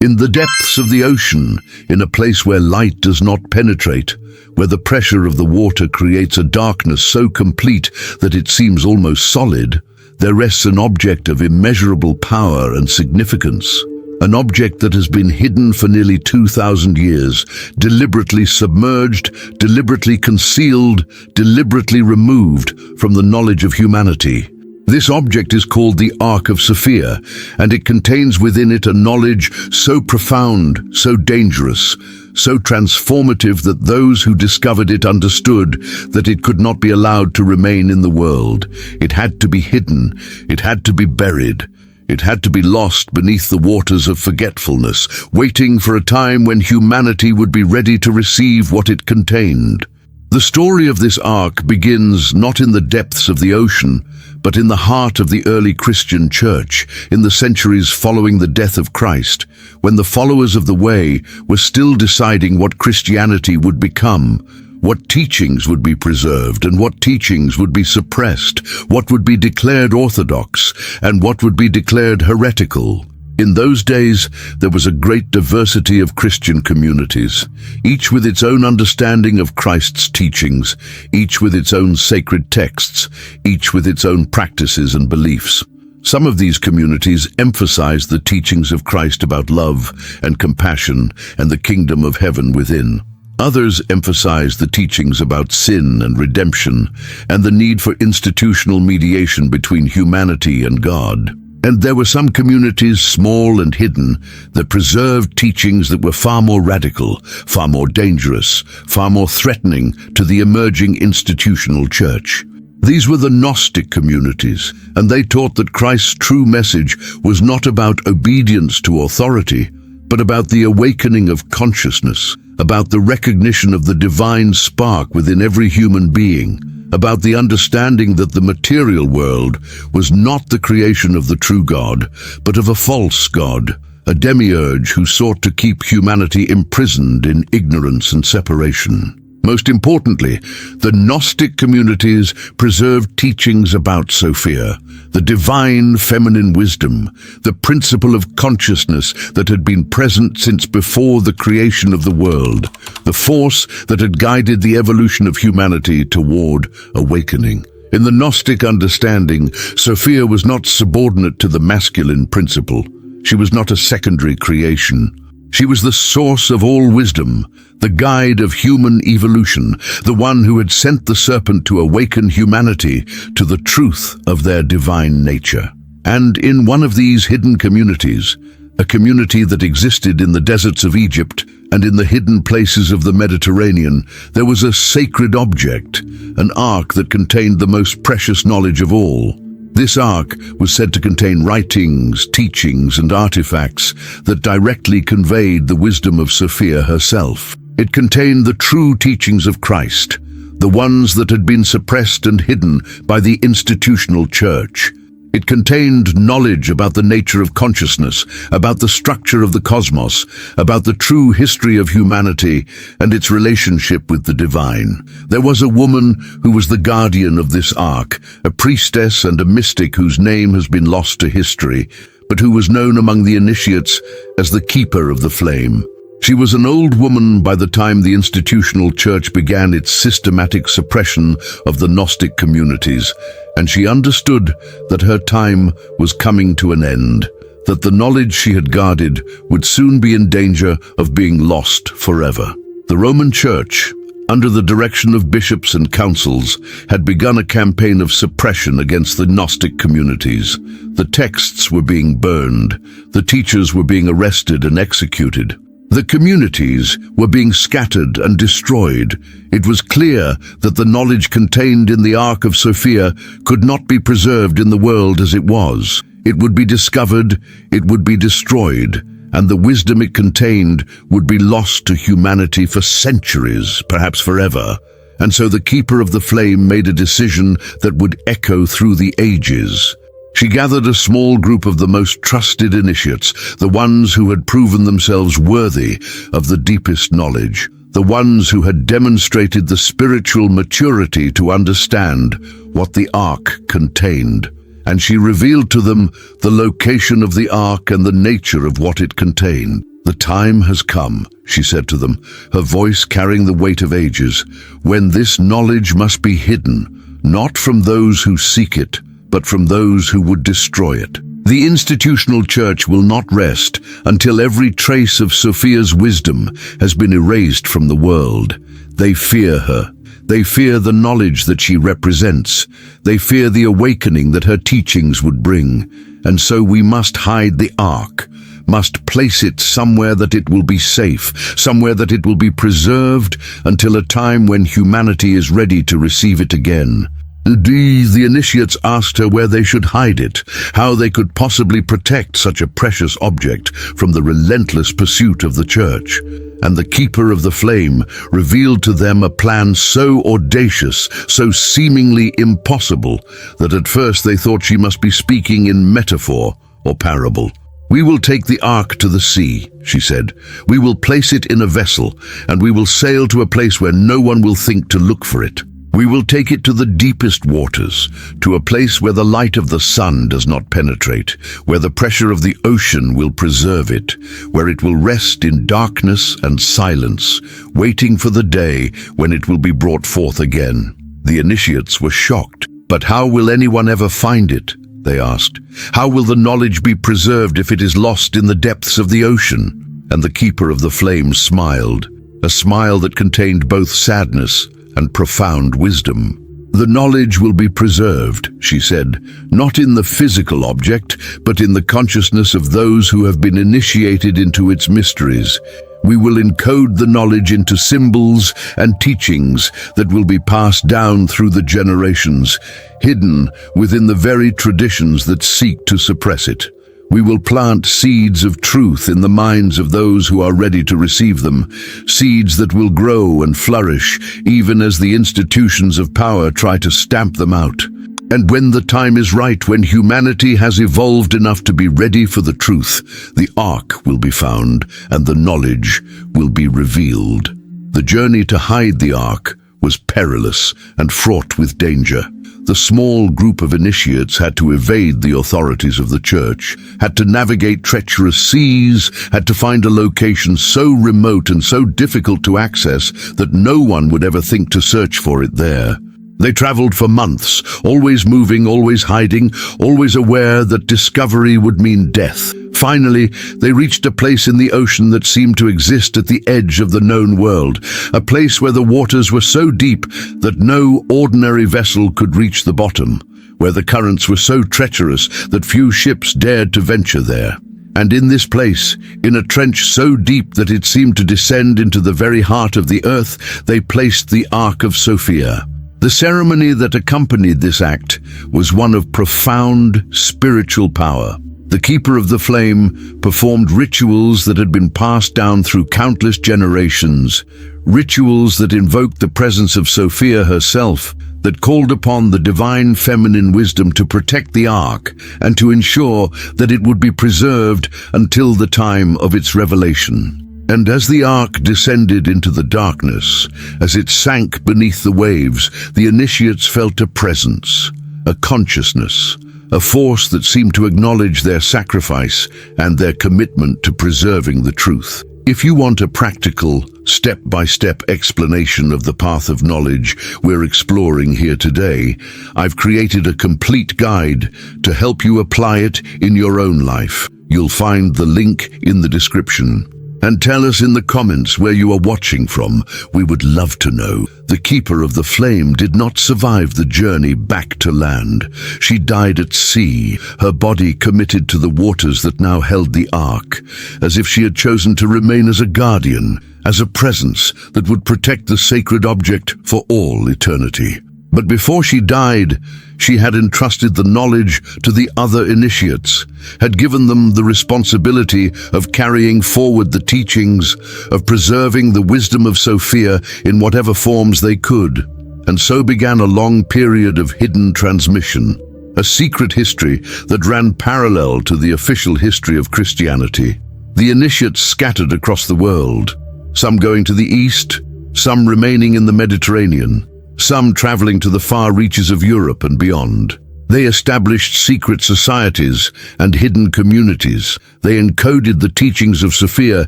In the depths of the ocean, in a place where light does not penetrate, where the pressure of the water creates a darkness so complete that it seems almost solid, there rests an object of immeasurable power and significance. An object that has been hidden for nearly 2,000 years, deliberately submerged, deliberately concealed, deliberately removed from the knowledge of humanity. This object is called the Ark of Sophia, and it contains within it a knowledge so profound, so dangerous, so transformative that those who discovered it understood that it could not be allowed to remain in the world. It had to be hidden, it had to be buried. It had to be lost beneath the waters of forgetfulness, waiting for a time when humanity would be ready to receive what it contained. The story of this ark begins not in the depths of the ocean, but in the heart of the early Christian church, in the centuries following the death of Christ, when the followers of the Way were still deciding what Christianity would become, what teachings would be preserved and what teachings would be suppressed, what would be declared orthodox and what would be declared heretical. In those days, there was a great diversity of Christian communities, each with its own understanding of Christ's teachings, each with its own sacred texts, each with its own practices and beliefs. Some of these communities emphasized the teachings of Christ about love and compassion and the kingdom of heaven within. Others emphasized the teachings about sin and redemption and the need for institutional mediation between humanity and God. And there were some communities, small and hidden, that preserved teachings that were far more radical, far more dangerous, far more threatening to the emerging institutional church. These were the Gnostic communities, and they taught that Christ's true message was not about obedience to authority, but about the awakening of consciousness, about the recognition of the divine spark within every human being, about the understanding that the material world was not the creation of the true God, but of a false God, a demiurge who sought to keep humanity imprisoned in ignorance and separation. Most importantly, the Gnostic communities preserved teachings about Sophia, the divine feminine wisdom, the principle of consciousness that had been present since before the creation of the world, the force that had guided the evolution of humanity toward awakening. In the Gnostic understanding, Sophia was not subordinate to the masculine principle. She was not a secondary creation. She was the source of all wisdom, the guide of human evolution, the one who had sent the serpent to awaken humanity to the truth of their divine nature. And in one of these hidden communities, a community that existed in the deserts of Egypt and in the hidden places of the Mediterranean, there was a sacred object, an ark that contained the most precious knowledge of all. This ark was said to contain writings, teachings, and artifacts that directly conveyed the wisdom of Sophia herself. It contained the true teachings of Christ, the ones that had been suppressed and hidden by the institutional church. It contained knowledge about the nature of consciousness, about the structure of the cosmos, about the true history of humanity and its relationship with the divine. There was a woman who was the guardian of this ark, a priestess and a mystic whose name has been lost to history, but who was known among the initiates as the keeper of the flame. She was an old woman by the time the institutional church began its systematic suppression of the Gnostic communities, and she understood that her time was coming to an end, that the knowledge she had guarded would soon be in danger of being lost forever. The Roman Church, under the direction of bishops and councils, had begun a campaign of suppression against the Gnostic communities. The texts were being burned, the teachers were being arrested and executed. The communities were being scattered and destroyed. It was clear that the knowledge contained in the Ark of Sophia could not be preserved in the world as it was. It would be discovered, it would be destroyed, and the wisdom it contained would be lost to humanity for centuries, perhaps forever. And so the keeper of the flame made a decision that would echo through the ages. She gathered a small group of the most trusted initiates, the ones who had proven themselves worthy of the deepest knowledge, the ones who had demonstrated the spiritual maturity to understand what the ark contained. And she revealed to them the location of the ark and the nature of what it contained. "The time has come," she said to them, her voice carrying the weight of ages, "when this knowledge must be hidden, not from those who seek it, but from those who would destroy it. The institutional church will not rest until every trace of Sophia's wisdom has been erased from the world. They fear her. They fear the knowledge that she represents. They fear the awakening that her teachings would bring. And so we must hide the Ark, must place it somewhere that it will be safe, somewhere that it will be preserved until a time when humanity is ready to receive it again. The initiates asked her where they should hide it, how they could possibly protect such a precious object from the relentless pursuit of the church. And the keeper of the flame revealed to them a plan so audacious, so seemingly impossible, that at first they thought she must be speaking in metaphor or parable. "We will take the ark to the sea," she said. "We will place it in a vessel, and we will sail to a place where no one will think to look for it. We will take it to the deepest waters, to a place where the light of the sun does not penetrate, where the pressure of the ocean will preserve it, where it will rest in darkness and silence, waiting for the day when it will be brought forth again." The initiates were shocked. "But how will anyone ever find it?" they asked. "How will the knowledge be preserved if it is lost in the depths of the ocean?" And the keeper of the flame smiled, a smile that contained both sadness and profound wisdom. "The knowledge will be preserved," she said, "not in the physical object, but in the consciousness of those who have been initiated into its mysteries. We will encode the knowledge into symbols and teachings that will be passed down through the generations, hidden within the very traditions that seek to suppress it. We will plant seeds of truth in the minds of those who are ready to receive them, seeds that will grow and flourish even as the institutions of power try to stamp them out. And when the time is right, when humanity has evolved enough to be ready for the truth, the Ark will be found and the knowledge will be revealed." The journey to hide the Ark was perilous and fraught with danger. The small group of initiates had to evade the authorities of the church, had to navigate treacherous seas, had to find a location so remote and so difficult to access that no one would ever think to search for it there. They traveled for months, always moving, always hiding, always aware that discovery would mean death. Finally, they reached a place in the ocean that seemed to exist at the edge of the known world, a place where the waters were so deep that no ordinary vessel could reach the bottom, where the currents were so treacherous that few ships dared to venture there. And in this place, in a trench so deep that it seemed to descend into the very heart of the earth, they placed the Ark of Sophia. The ceremony that accompanied this act was one of profound spiritual power. The keeper of the flame performed rituals that had been passed down through countless generations, rituals that invoked the presence of Sophia herself, that called upon the divine feminine wisdom to protect the Ark and to ensure that it would be preserved until the time of its revelation. And as the Ark descended into the darkness, as it sank beneath the waves, the initiates felt a presence, a consciousness, a force that seemed to acknowledge their sacrifice and their commitment to preserving the truth. If you want a practical, step-by-step explanation of the path of knowledge we're exploring here today, I've created a complete guide to help you apply it in your own life. You'll find the link in the description. And tell us in the comments where you are watching from. We would love to know. The keeper of the flame did not survive the journey back to land. She died at sea, her body committed to the waters that now held the Ark, as if she had chosen to remain as a guardian, as a presence that would protect the sacred object for all eternity. But before she died, she had entrusted the knowledge to the other initiates, had given them the responsibility of carrying forward the teachings, of preserving the wisdom of Sophia in whatever forms they could. And so began a long period of hidden transmission, a secret history that ran parallel to the official history of Christianity. The initiates scattered across the world, some going to the east, some remaining in the Mediterranean, some traveling to the far reaches of Europe and beyond. They established secret societies and hidden communities. They encoded the teachings of Sophia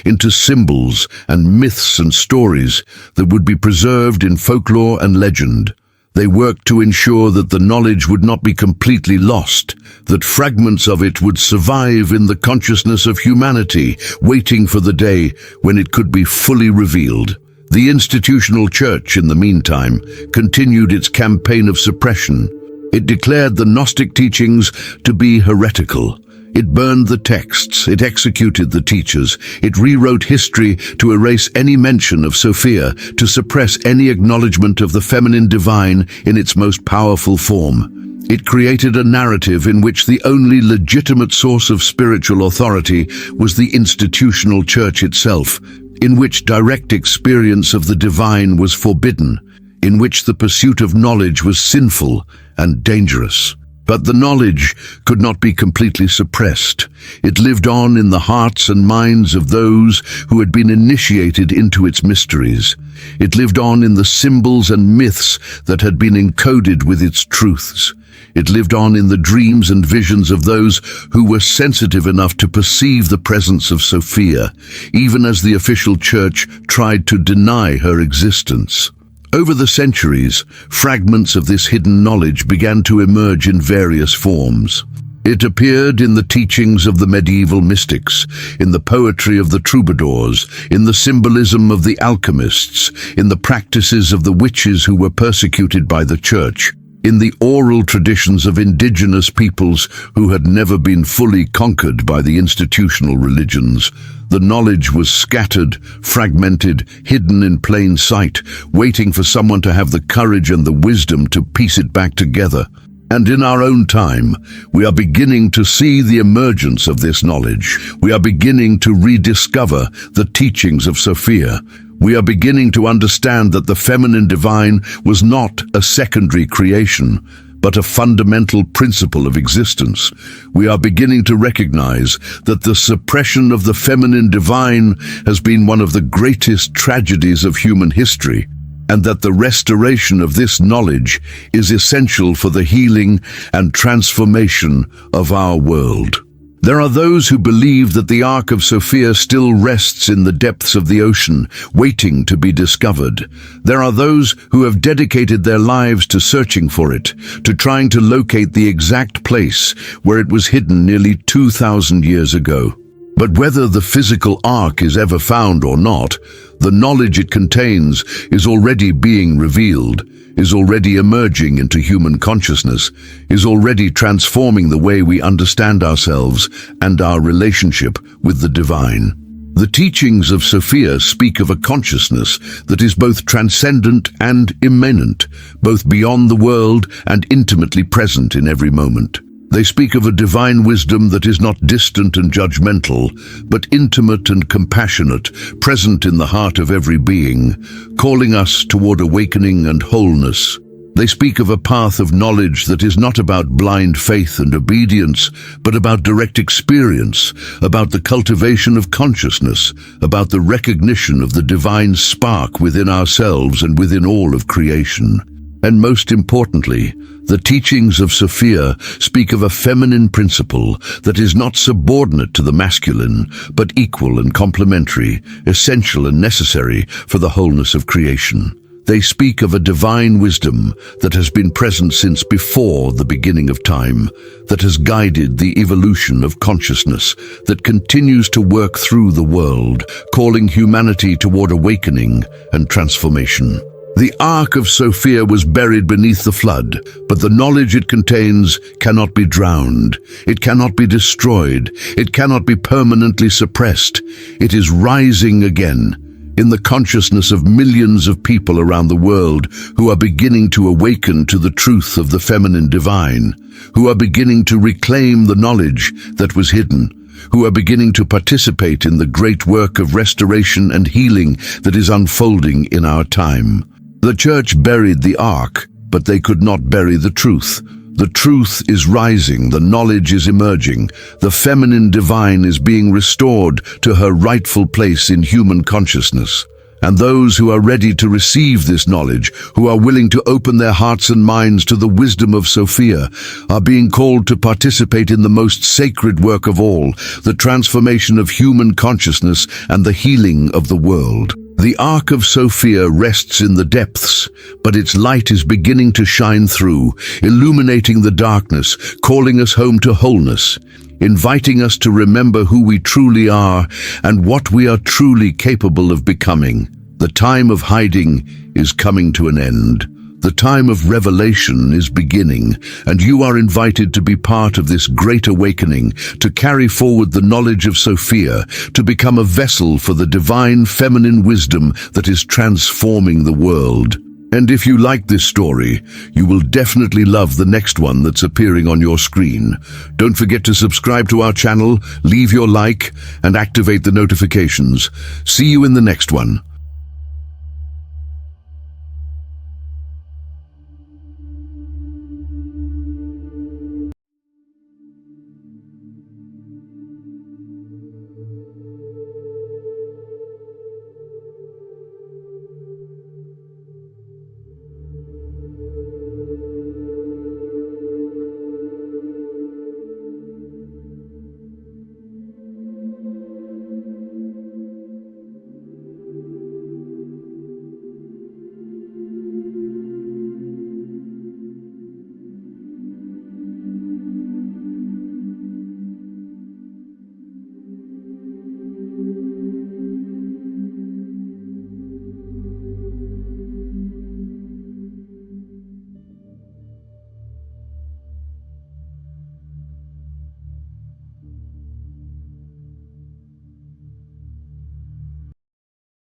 into symbols and myths and stories that would be preserved in folklore and legend. They worked to ensure that the knowledge would not be completely lost, that fragments of it would survive in the consciousness of humanity, waiting for the day when it could be fully revealed. The institutional church, in the meantime, continued its campaign of suppression. It declared the Gnostic teachings to be heretical. It burned the texts, it executed the teachers, it rewrote history to erase any mention of Sophia, to suppress any acknowledgement of the feminine divine in its most powerful form. It created a narrative in which the only legitimate source of spiritual authority was the institutional church itself, in which direct experience of the divine was forbidden, in which the pursuit of knowledge was sinful and dangerous. But the knowledge could not be completely suppressed. It lived on in the hearts and minds of those who had been initiated into its mysteries. It lived on in the symbols and myths that had been encoded with its truths. It lived on in the dreams and visions of those who were sensitive enough to perceive the presence of Sophia, even as the official church tried to deny her existence. Over the centuries, fragments of this hidden knowledge began to emerge in various forms. It appeared in the teachings of the medieval mystics, in the poetry of the troubadours, in the symbolism of the alchemists, in the practices of the witches who were persecuted by the church, in the oral traditions of indigenous peoples who had never been fully conquered by the institutional religions. The knowledge was scattered, fragmented, hidden in plain sight, waiting for someone to have the courage and the wisdom to piece it back together. And in our own time, we are beginning to see the emergence of this knowledge. We are beginning to rediscover the teachings of Sophia. We are beginning to understand that the feminine divine was not a secondary creation, but a fundamental principle of existence. We are beginning to recognize that the suppression of the feminine divine has been one of the greatest tragedies of human history, and that the restoration of this knowledge is essential for the healing and transformation of our world. There are those who believe that the Ark of Sophia still rests in the depths of the ocean, waiting to be discovered. There are those who have dedicated their lives to searching for it, to trying to locate the exact place where it was hidden nearly 2,000 years ago. But whether the physical Ark is ever found or not, the knowledge it contains is already being revealed, is already emerging into human consciousness, is already transforming the way we understand ourselves and our relationship with the divine. The teachings of Sophia speak of a consciousness that is both transcendent and immanent, both beyond the world and intimately present in every moment. They speak of a divine wisdom that is not distant and judgmental, but intimate and compassionate, present in the heart of every being, calling us toward awakening and wholeness. They speak of a path of knowledge that is not about blind faith and obedience, but about direct experience, about the cultivation of consciousness, about the recognition of the divine spark within ourselves and within all of creation. And most importantly, the teachings of Sophia speak of a feminine principle that is not subordinate to the masculine, but equal and complementary, essential and necessary for the wholeness of creation. They speak of a divine wisdom that has been present since before the beginning of time, that has guided the evolution of consciousness, that continues to work through the world, calling humanity toward awakening and transformation. The Ark of Sophia was buried beneath the flood, but the knowledge it contains cannot be drowned. It cannot be destroyed. It cannot be permanently suppressed. It is rising again in the consciousness of millions of people around the world who are beginning to awaken to the truth of the feminine divine, who are beginning to reclaim the knowledge that was hidden, who are beginning to participate in the great work of restoration and healing that is unfolding in our time. The church buried the Ark, but they could not bury the truth. The truth is rising, the knowledge is emerging, the feminine divine is being restored to her rightful place in human consciousness. And those who are ready to receive this knowledge, who are willing to open their hearts and minds to the wisdom of Sophia, are being called to participate in the most sacred work of all, the transformation of human consciousness and the healing of the world. The Ark of Sophia rests in the depths, but its light is beginning to shine through, illuminating the darkness, calling us home to wholeness, inviting us to remember who we truly are and what we are truly capable of becoming. The time of hiding is coming to an end. The time of revelation is beginning, and you are invited to be part of this great awakening, to carry forward the knowledge of Sophia, to become a vessel for the divine feminine wisdom that is transforming the world. And if you like this story, you will definitely love the next one that's appearing on your screen. Don't forget to subscribe to our channel, leave your like, and activate the notifications. See you in the next one.